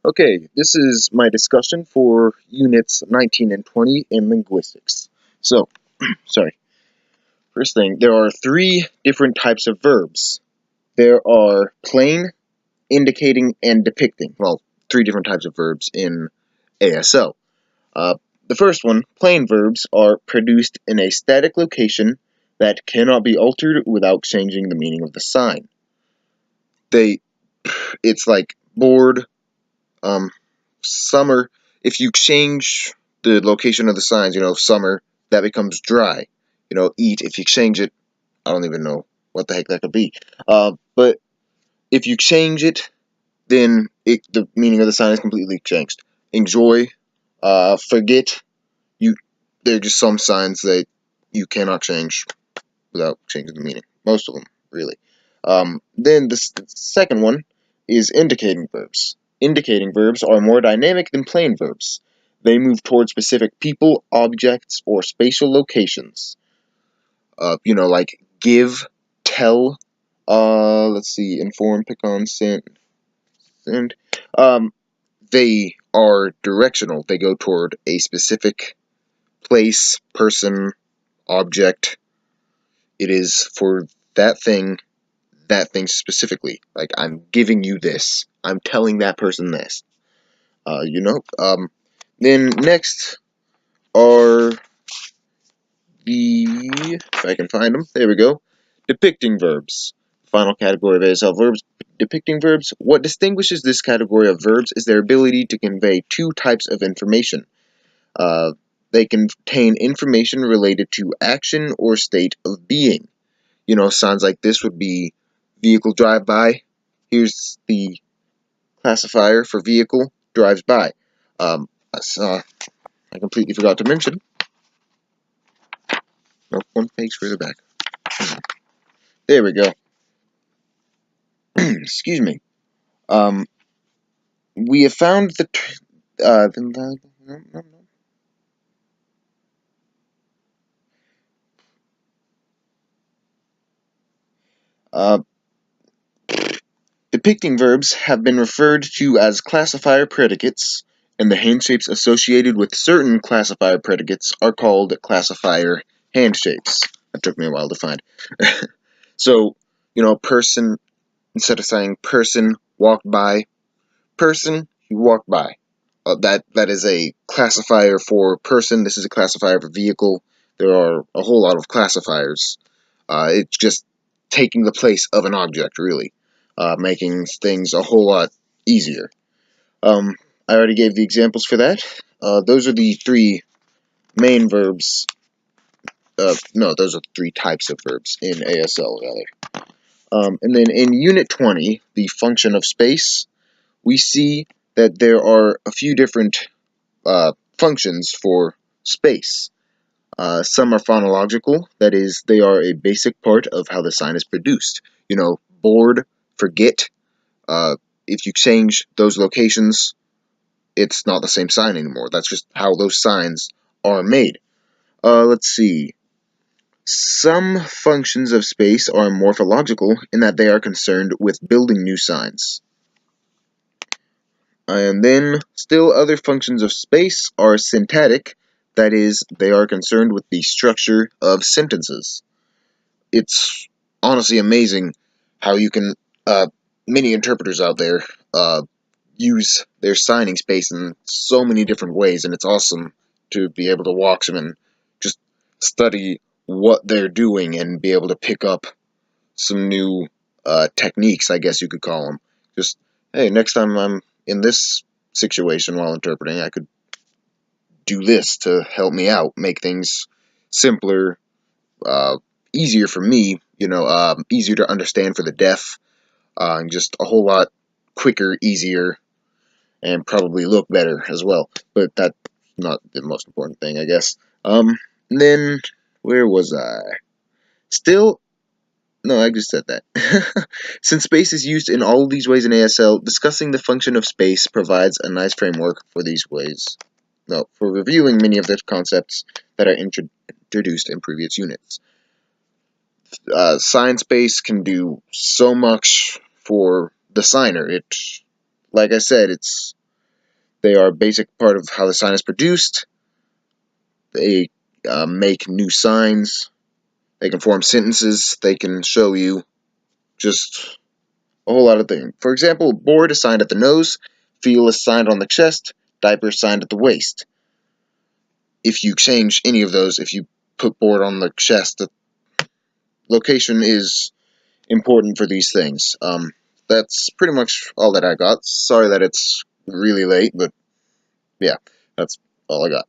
Okay, this is my discussion for units 19 and 20 in linguistics. So, sorry. First thing, there are three different types of verbs. There are plain, indicating, and depicting. Well, three different types of verbs in ASL. Uh, the first one, plain verbs, are produced in a static location that cannot be altered without changing the meaning of the sign. It's like bored, um, summer, if you change the location of the signs, summer, that becomes dry. Eat, if you change it, I don't even know what the heck that could be. But if you change it, then the meaning of the sign is completely changed. Enjoy, forget, you. There are just some signs that you cannot change without changing the meaning. Most of them, really. Then the second one is indicating verbs. Indicating verbs are more dynamic than plain verbs. They move toward specific people, objects, or spatial locations. Like give, tell, let's see, inform, pick on, send. They are directional. They go toward a specific place, person, object. It is for that thing specifically. Like, I'm giving you this. I'm telling that person this. Then next are if I can find them, there we go, depicting verbs. Final category of ASL verbs, depicting verbs. What distinguishes this category of verbs is their ability to convey two types of information. They contain information related to action or state of being. Signs like this would be vehicle drive by. Here's the classifier for vehicle drives by. I completely forgot to mention. Nope, one page further back. There we go. Excuse me. We have found the. Uh, Depicting verbs have been referred to as classifier predicates, and the handshapes associated with certain classifier predicates are called classifier handshapes. That took me a while to find. So, person, instead of saying person walked by, person, he walked by. That is a classifier for person. This is a classifier for vehicle. There are a whole lot of classifiers. It's just taking the place of an object, really, making things a whole lot easier. I already gave the examples for that. Those are the three main verbs. No, those are three types of verbs in ASL, rather. And then in Unit 20, the function of space, we see that there are a few different functions for space. Some are phonological, that is, they are a basic part of how the sign is produced. Bored, forget. If you change those locations, it's not the same sign anymore. That's just how those signs are made. Let's see. Some functions of space are morphological in that they are concerned with building new signs. And then, still other functions of space are syntactic, that is, they are concerned with the structure of sentences. It's honestly amazing how you can, many interpreters out there, use their signing space in so many different ways, and it's awesome to be able to watch them and just study what they're doing and be able to pick up some new techniques, I guess you could call them. Just, hey, next time I'm in this situation while interpreting, I could do this to help me out, make things simpler, easier for me, easier to understand for the deaf, and just a whole lot quicker, easier, and probably look better as well. But that's not the most important thing, I guess. And then, where was I? Still, no, I just said that. Since space is used in all of these ways in ASL, discussing the function of space provides a nice framework for these ways. No, for reviewing many of the concepts that are introduced in previous units. Sign space can do so much for the signer. Like I said, it's They are a basic part of how the sign is produced. They make new signs. They can form sentences. They can show you just a whole lot of things. For example, board is signed at the nose, feel is signed on the chest, diaper is signed at the waist. If you change any of those, if you put board on the chest, the location is important for these things. That's pretty much all that I got. Sorry that it's really late, but yeah, that's all I got.